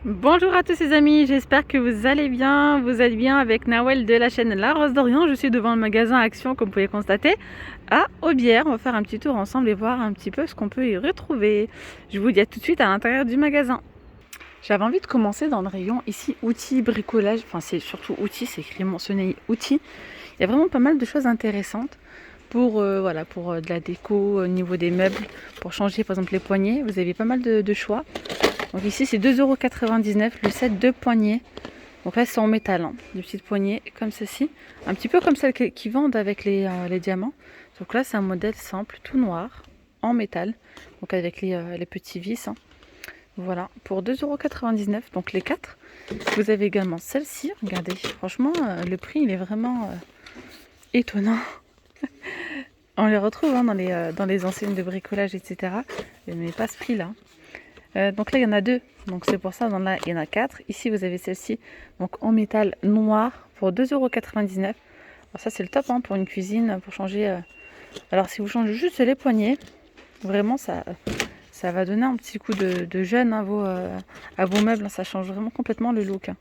Bonjour à tous les amis, j'espère que vous allez bien. Vous êtes bien avec Nawel de la chaîne La Rose d'Orient. Je suis devant le magasin Action, comme vous pouvez constater, à Aubière. On va faire un petit tour ensemble et voir un petit peu ce qu'on peut y retrouver. Je vous dis à tout de suite à l'intérieur du magasin. J'avais envie de commencer dans le rayon ici, outils, bricolage. Enfin, c'est surtout outils, c'est écrit mentionné outils. Il y a vraiment pas mal de choses intéressantes pour, de la déco au niveau des meubles, pour changer par exemple les poignées. Vous avez pas mal de choix. Donc ici c'est 2,99 € le set de poignées. Donc là c'est en métal, hein, des petites poignées comme ceci. Un petit peu comme celles qui vendent avec les diamants. Donc là c'est un modèle simple, tout noir, en métal. Donc avec les petits vis. Hein. Voilà, pour 2,99 €, donc les 4. Vous avez également celle-ci, regardez. Franchement, le prix il est vraiment étonnant. On les retrouve hein, dans les enseignes de bricolage, etc. Mais pas ce prix-là. Donc là il y en a deux, donc c'est pour ça là il y en a 4. Ici vous avez celle-ci donc en métal noir pour 2,99 €. Alors ça c'est le top hein, pour une cuisine, pour changer. Alors si vous changez juste les poignées, vraiment ça va donner un petit coup de jeune à vos meubles. Ça change vraiment complètement le look. Hein.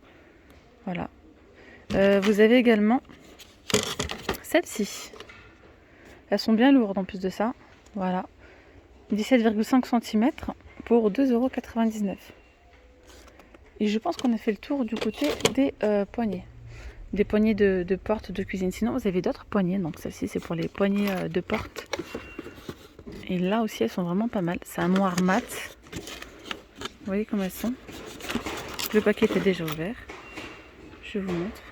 Voilà. Vous avez également celles-ci. Elles sont bien lourdes en plus de ça. Voilà. 17,5 cm pour 2,99 €. Et je pense qu'on a fait le tour du côté des poignées. Des poignées de porte de cuisine. Sinon, vous avez d'autres poignées. Donc, celle-ci, c'est pour les poignées de porte. Et là aussi, elles sont vraiment pas mal. C'est un noir mat. Vous voyez comment elles sont. Le paquet était déjà ouvert. Je vous montre.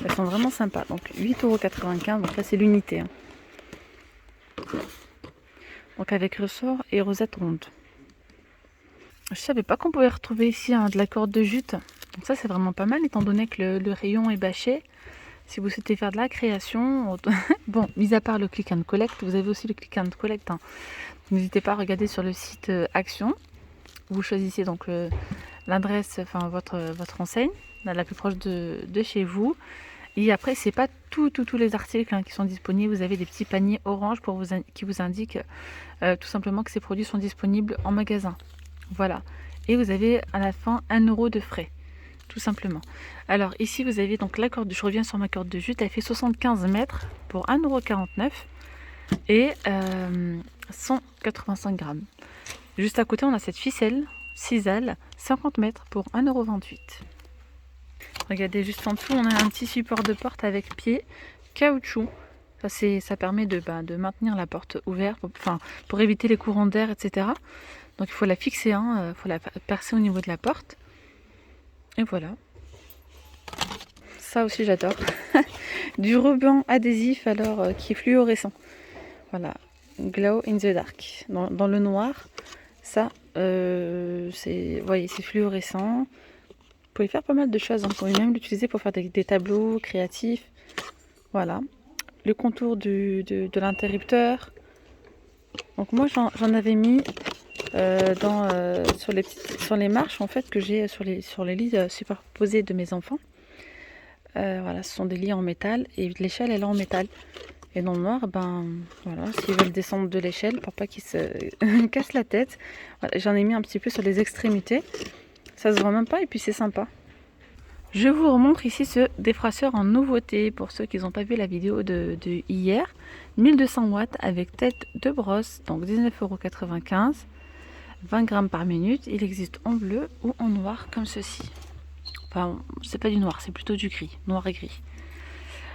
Elles sont vraiment sympas. Donc, 8,95 €. Donc là, c'est l'unité. Hein. Donc, avec ressort et rosette ronde. Je savais pas qu'on pouvait retrouver ici hein, de la corde de jute. Donc ça c'est vraiment pas mal étant donné que le rayon est bâché. Si vous souhaitez faire de la création, bon, mis à part le click and collect, vous avez aussi le click and collect. Hein. N'hésitez pas à regarder sur le site Action. Vous choisissez donc l'adresse, enfin votre enseigne, la plus proche de chez vous. Et après, c'est pas tous les articles hein, qui sont disponibles. Vous avez des petits paniers orange qui vous indiquent tout simplement que ces produits sont disponibles en magasin. Voilà. Et vous avez à la fin 1 € de frais. Tout simplement. Alors ici vous avez donc la corde, je reviens sur ma corde de jute, elle fait 75 mètres pour 1,49 € et 185 grammes. Juste à côté on a cette ficelle Sisal, 50 mètres pour 1,28 €. Regardez juste en dessous on a un petit support de porte avec pied, caoutchouc. Ça permet de maintenir la porte ouverte, pour éviter les courants d'air, etc. Donc il faut la fixer, il faut la percer au niveau de la porte. Et voilà. Ça aussi j'adore. Du ruban adhésif alors qui est fluorescent. Voilà. Glow in the dark. Dans le noir. Ça, c'est fluorescent. Vous pouvez faire pas mal de choses. Hein. Vous pouvez même l'utiliser pour faire des tableaux créatifs. Voilà. Le contour de l'interrupteur. Donc moi j'en avais mis sur les marches en fait que j'ai sur les lits superposés de mes enfants. Voilà, ce sont des lits en métal et l'échelle elle est en métal. Et dans le noir, voilà, s'ils veulent descendre de l'échelle pour pas qu'ils se cassent la tête, voilà, j'en ai mis un petit peu sur les extrémités. Ça se voit même pas et puis c'est sympa. Je vous remontre ici ce défraceur en nouveauté pour ceux qui n'ont pas vu la vidéo de hier. 1200 watts avec tête de brosse, donc 19,95 €. 20 grammes par minute. Il existe en bleu ou en noir comme ceci. Enfin, c'est pas du noir, c'est plutôt du gris, noir et gris.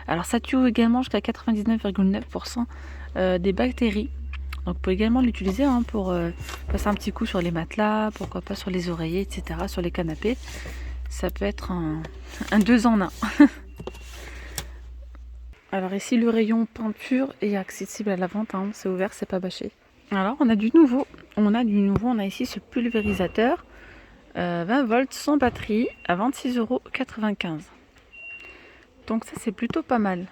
Alors ça tue également jusqu'à 99,9% des bactéries. Donc vous pouvez également l'utiliser hein, pour passer un petit coup sur les matelas, pourquoi pas sur les oreillers, etc., sur les canapés. Ça peut être un 2 en 1. Alors ici le rayon peinture est accessible à la vente, hein, c'est ouvert, c'est pas bâché. Alors on a du nouveau, on a ici ce pulvérisateur 20 volts sans batterie à 26,95 €. Donc ça c'est plutôt pas mal.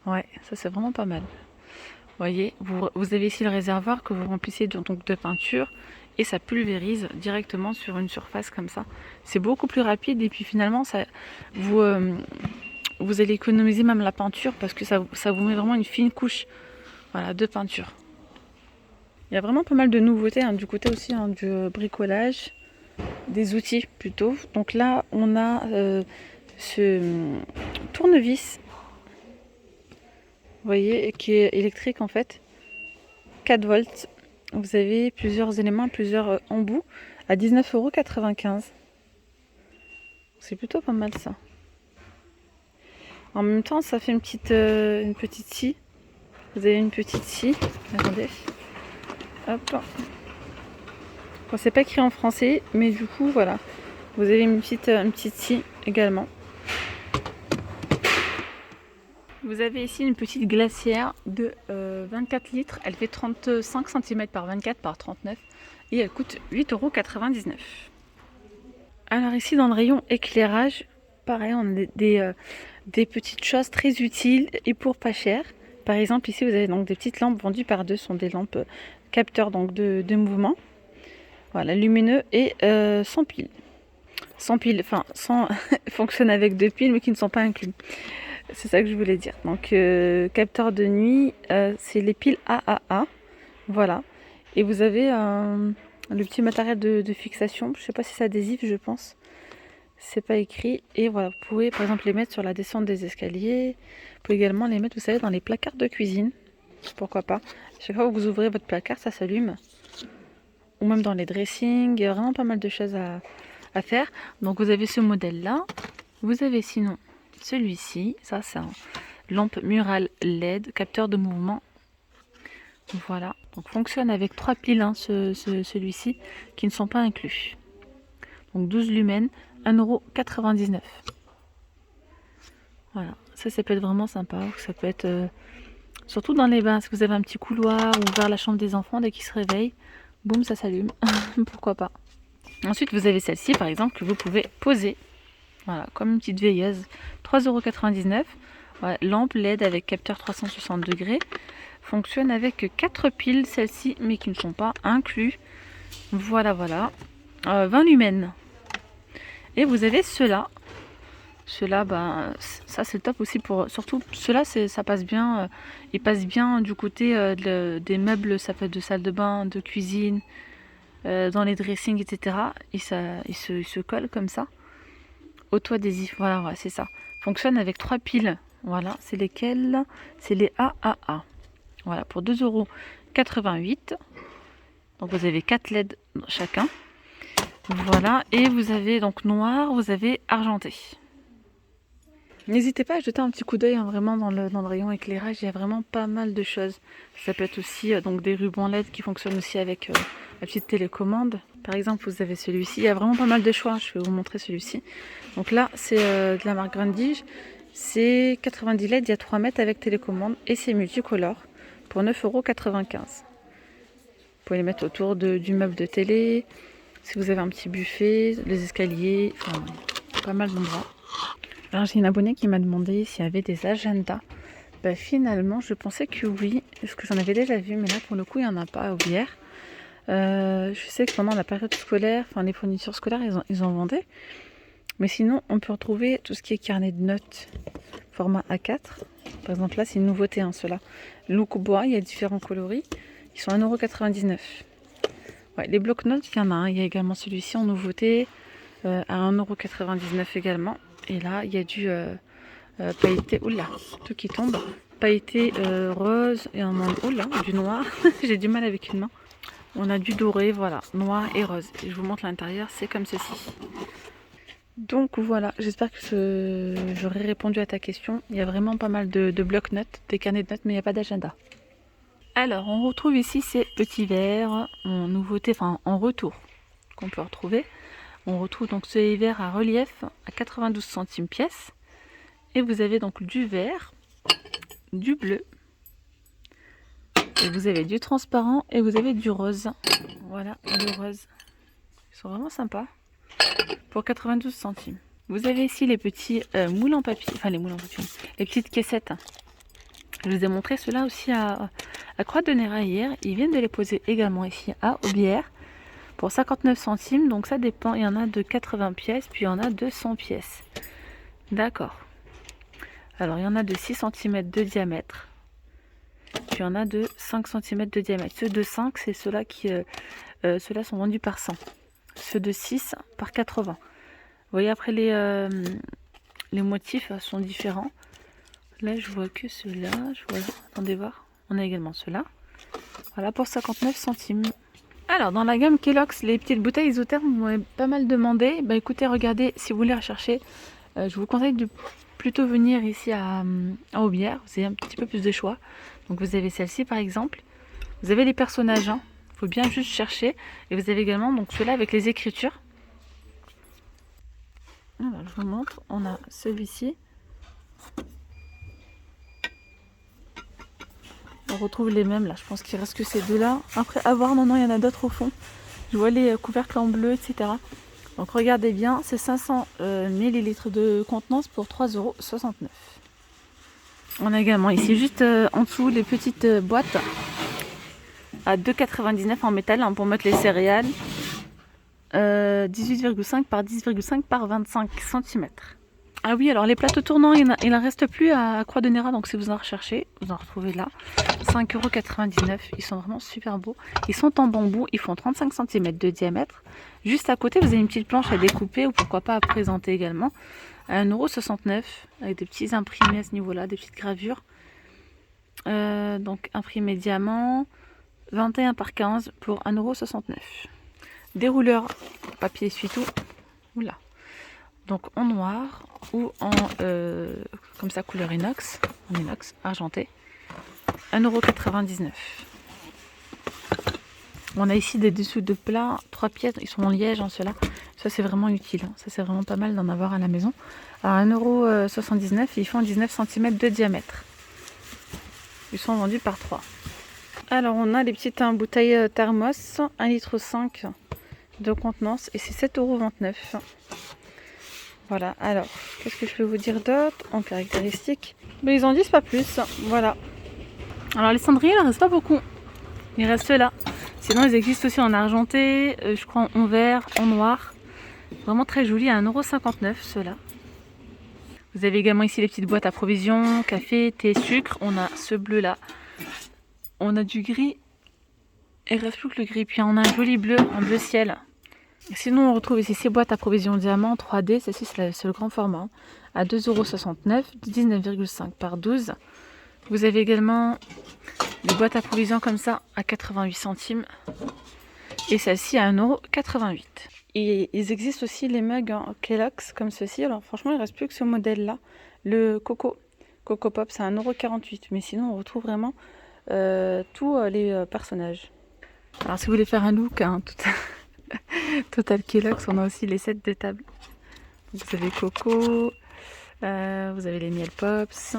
Ouais, ça c'est vraiment pas mal. Vous voyez, vous avez ici le réservoir que vous remplissez de peinture et ça pulvérise directement sur une surface comme ça. C'est beaucoup plus rapide et puis finalement vous allez économiser même la peinture parce que ça vous met vraiment une fine couche voilà, de peinture. Il y a vraiment pas mal de nouveautés hein, du côté aussi hein, du bricolage. des outils plutôt. Donc là, on a ce tournevis, vous voyez, qui est électrique en fait, 4 volts. Vous avez plusieurs éléments, plusieurs embouts à 19,95 €. C'est plutôt pas mal ça. En même temps, ça fait une petite scie. Vous avez une petite scie. Attendez. Hop. Bon, c'est pas écrit en français, mais du coup, voilà. Vous avez une petite scie également. Vous avez ici une petite glacière de 24 litres. Elle fait 35 cm par 24 par 39 et elle coûte 8,99 €. Alors ici dans le rayon éclairage, pareil, on a des petites choses très utiles et pour pas cher. Par exemple ici vous avez donc des petites lampes vendues par deux, ce sont des lampes capteurs donc de mouvement. Voilà, lumineux et sans pile. Sans pile, enfin sans fonctionne avec deux piles mais qui ne sont pas inclus. C'est ça que je voulais dire. Donc capteur de nuit, c'est les piles AAA. Voilà. Et vous avez le petit matériel de fixation. Je ne sais pas si c'est adhésif, je pense. C'est pas écrit. Et voilà, vous pouvez par exemple les mettre sur la descente des escaliers. Vous pouvez également les mettre, vous savez, dans les placards de cuisine. Pourquoi pas. Chaque fois que vous ouvrez votre placard, ça s'allume. Ou même dans les dressings. Il y a vraiment pas mal de choses à faire. Donc vous avez ce modèle-là. Vous avez sinon celui-ci. Ça, c'est un lampe murale LED, capteur de mouvement. Voilà, donc fonctionne avec 3 piles, hein, celui-ci, qui ne sont pas inclus. Donc 12 lumens, 1,99 €. Voilà, ça peut être vraiment sympa. Ça peut être surtout dans les bains, si vous avez un petit couloir ou vers la chambre des enfants, dès qu'ils se réveillent, boum, ça s'allume. Pourquoi pas. Ensuite, vous avez celle-ci, par exemple, que vous pouvez poser. Voilà, comme une petite veilleuse, 3,99 €. Voilà, lampe LED avec capteur 360 degrés. Fonctionne avec 4 piles, celles-ci, mais qui ne sont pas inclus. Voilà, voilà. 20 lumens. Et vous avez ceux-là. Ceux-là, ben, ça c'est top aussi pour. Surtout, ceux-là, ça passe bien. Ils passent bien du côté des meubles, ça fait de salle de bain, de cuisine, dans les dressings, etc. Et ils se collent comme ça. Auto-adhésif, voilà, voilà, c'est ça. Fonctionne avec 3 piles. Voilà, c'est lesquelles? C'est les AAA. Voilà, pour 2,88 €. Donc vous avez 4 LED chacun. Voilà, et vous avez donc noir, vous avez argenté. N'hésitez pas à jeter un petit coup d'œil, hein, vraiment dans le rayon éclairage, il y a vraiment pas mal de choses. Ça peut être aussi donc des rubans LED qui fonctionnent aussi avec la petite télécommande. Par exemple, vous avez celui-ci, il y a vraiment pas mal de choix, je vais vous montrer celui-ci. Donc là, c'est de la marque Grundige, c'est 90 LED, il y a 3 mètres avec télécommande et c'est multicolore pour 9,95 €. Vous pouvez les mettre autour du meuble de télé, si vous avez un petit buffet, les escaliers, enfin pas mal d'endroits. Alors j'ai une abonnée qui m'a demandé s'il y avait des agendas. Bah, finalement, je pensais que oui, parce que j'en avais déjà vu, mais là pour le coup, il n'y en a pas à Aubière. Je sais que pendant la période scolaire, enfin les fournitures scolaires, ils en vendaient. Mais sinon, on peut retrouver tout ce qui est carnet de notes, format A4. Par exemple, là, c'est une nouveauté, hein, ceux-là. Look bois, il y a différents coloris. Ils sont 1,99 €. Ouais, les blocs-notes, il y en a un. Il y a également celui-ci en nouveauté, à 1,99 € également. Et là, il y a du pailleté. Oula, tout qui tombe. Pailleté rose et du noir. J'ai du mal avec une main. On a du doré, voilà, noir et rose. Et je vous montre l'intérieur, c'est comme ceci. Donc voilà, j'espère que j'aurai répondu à ta question. Il y a vraiment pas mal de blocs-notes, des carnets de notes, mais il n'y a pas d'agenda. Alors, on retrouve ici ces petits verres en nouveauté, enfin en retour, qu'on peut retrouver. On retrouve donc ce verre à relief à 92 centimes pièce. Et vous avez donc du vert, du bleu, et vous avez du transparent et vous avez du rose. Voilà, le rose. Ils sont vraiment sympas. Pour 92 centimes. Vous avez ici les petits moules en papier, enfin les moules en papier, les petites caissettes. Je vous ai montré cela aussi à Croix-de-Néra hier. Ils viennent de les poser également ici à Aubière pour 59 centimes. Donc ça dépend, il y en a de 80 pièces, puis il y en a de 100 pièces. D'accord. Alors il y en a de 6 cm de diamètre, puis il y en a de 5 cm de diamètre. Ceux de 5, c'est ceux-là qui ceux-là sont vendus par 100. ceux de 6 par 80. Vous voyez, après les motifs sont différents. Là, je vois que ceux-là. Attendez voir. On a également ceux-là. Voilà, pour 59 centimes. Alors, dans la gamme Kellogg's, les petites bouteilles isothermes m'ont pas mal demandé. Bah écoutez, regardez, si vous voulez rechercher, je vous conseille de plutôt venir ici à Aubière. Vous avez un petit peu plus de choix. Donc, vous avez celle-ci, par exemple. Vous avez les personnages, hein. Faut bien juste chercher. Et vous avez également donc ceux-là avec les écritures. Alors, je vous montre. On a celui-ci. On retrouve les mêmes là. Je pense qu'il reste que ces deux-là. Après, à voir, non, il y en a d'autres au fond. Je vois les couvercles en bleu, etc. Donc, regardez bien. C'est 500 ml de contenance pour 3,69 €. On a également ici, juste en dessous, les petites boîtes à 2,99 € en métal, hein, pour mettre les céréales. 18,5 par 10,5 par 25 cm. Ah oui, alors les plateaux tournants, il n'en reste plus à Croix-de-Néra, donc si vous en recherchez, vous en retrouvez là. 5,99 €, ils sont vraiment super beaux. Ils sont en bambou, ils font 35 cm de diamètre. Juste à côté, vous avez une petite planche à découper ou pourquoi pas à présenter également. À 1,69 € avec des petits imprimés à ce niveau-là, des petites gravures. Donc imprimé diamant, 21 par 15 pour 1,69 €. Des rouleurs papier essuie-tout. Oula. Donc en noir ou en comme ça couleur inox, en inox argenté, 1,99 €. On a ici des dessous de plat, 3 pièces, ils sont en liège, hein, ceux-là. Ça c'est vraiment utile, hein. Ça c'est vraiment pas mal d'en avoir à la maison. À 1,79 €, ils font 19 cm de diamètre. Ils sont vendus par 3. Alors on a les petites bouteilles thermos, 1,5 litre de contenance et c'est 7,29 €. Voilà, alors, qu'est-ce que je peux vous dire d'autre en caractéristiques? Mais ils en disent pas plus, voilà. Alors les cendriers, il ne reste pas beaucoup. Il reste là. Sinon, ils existent aussi en argenté, je crois en vert, en noir. Vraiment très joli, à 1,59 € ceux-là. Vous avez également ici les petites boîtes à provisions, café, thé, sucre. On a ce bleu-là. On a du gris. Il reste plus que le gris. Puis on a un joli bleu, en bleu ciel. Sinon, on retrouve ici ces boîtes à provision diamant 3D. Celle-ci, c'est le grand format. À 2,69 €, 19,5 par 12. Vous avez également des boîtes à provision comme ça à 88 centimes. Et celle-ci à 1,88 €. Et ils existent aussi les mugs en Kellogg's comme ceci. Alors franchement, il ne reste plus que ce modèle-là. Le Coco Pop, c'est à 1,48 €. Mais sinon, on retrouve vraiment tous les personnages. Alors si vous voulez faire un look, hein, Total Kellogg's, on a aussi les sets de table. Donc, vous avez Coco, vous avez les Miel Pops.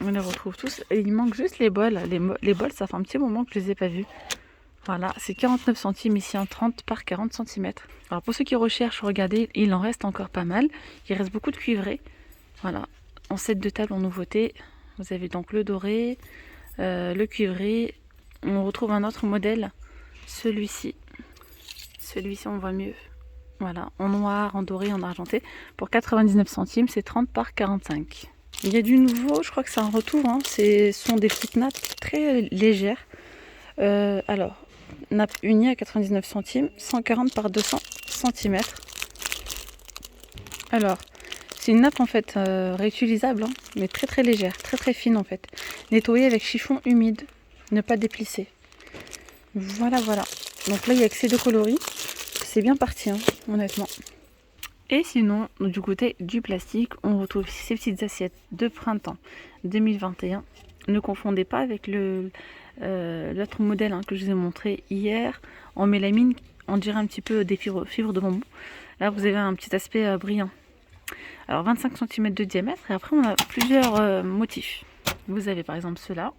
On les retrouve tous. Et il manque juste les bols. Les bols, ça fait un petit moment que je les ai pas vus. Voilà, c'est 49 centimes ici, en 30 par 40 cm. Alors pour ceux qui recherchent, regardez, il en reste encore pas mal. Il reste beaucoup de cuivrés. Voilà, en set de table en nouveauté. Vous avez donc le doré, le cuivré. On retrouve un autre modèle. Celui-ci, on voit mieux. Voilà, en noir, en doré, en argenté. Pour 99 centimes, c'est 30 par 45. Il y a du nouveau, je crois que c'est un retour. Hein. Ce sont des petites nappes très légères. Alors, nappe unie à 99 centimes, 140 par 200 cm. Alors, c'est une nappe en fait réutilisable, hein, mais très très légère, très très fine en fait. Nettoyée avec chiffon humide, ne pas déplisser. Voilà, voilà. Donc là, il y a que ces deux coloris. C'est bien parti, hein, honnêtement. Et sinon, du côté du plastique, on retrouve ces petites assiettes de printemps 2021. Ne confondez pas avec l'autre modèle, hein, que je vous ai montré hier en mélamine. On dirait un petit peu des fibres de bambou. Là, vous avez un petit aspect brillant. Alors, 25 cm de diamètre. Et après, on a plusieurs motifs. Vous avez par exemple ceux-là.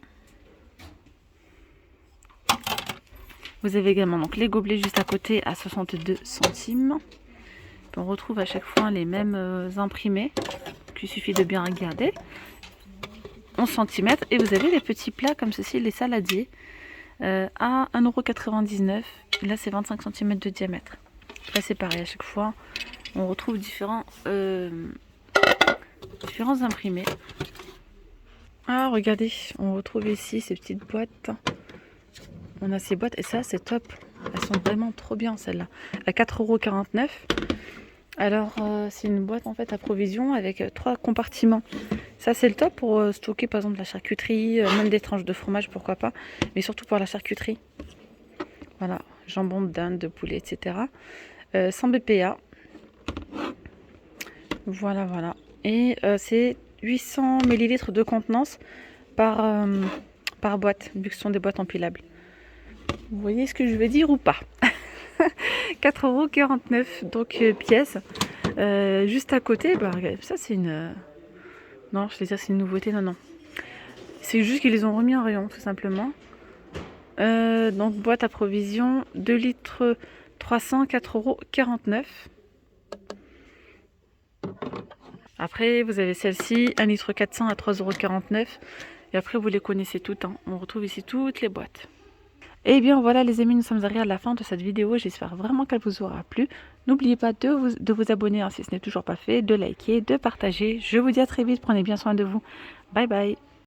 Vous avez également donc les gobelets juste à côté à 62 centimes. On retrouve à chaque fois les mêmes imprimés. Il suffit de bien regarder. 11 cm. Et vous avez les petits plats comme ceci, les saladiers, à 1,99 €. Là, c'est 25 cm de diamètre. Là, c'est pareil. À chaque fois, on retrouve différents imprimés. Ah, regardez, on retrouve ici ces petites boîtes. On a ces boîtes et ça, c'est top. Elles sont vraiment trop bien celles-là. À 4,49 €. Alors c'est une boîte en fait à provision avec 3 compartiments. Ça c'est le top pour stocker par exemple la charcuterie, même des tranches de fromage pourquoi pas, mais surtout pour la charcuterie. Voilà, jambon de dinde, de poulet, etc. Sans BPA. Voilà, voilà. Et c'est 800 ml de contenance par boîte, vu que ce sont des boîtes empilables. Vous voyez ce que je veux dire ou pas? 4,49 €, donc pièce. Juste à côté, bah, ça c'est une... Non, je vais dire c'est une nouveauté, non, non. C'est juste qu'ils les ont remis en rayon, tout simplement. Donc boîte à provision, 2 litres 300, 4,49 €. Après, vous avez celle-ci, 1 litre 400 à 3,49 €. Et après, vous les connaissez toutes, hein. On retrouve ici toutes les boîtes. Et bien voilà les amis, nous sommes arrivés à la fin de cette vidéo. J'espère vraiment qu'elle vous aura plu. N'oubliez pas de vous abonner hein, si ce n'est toujours pas fait, de liker, de partager. Je vous dis à très vite, prenez bien soin de vous. Bye bye.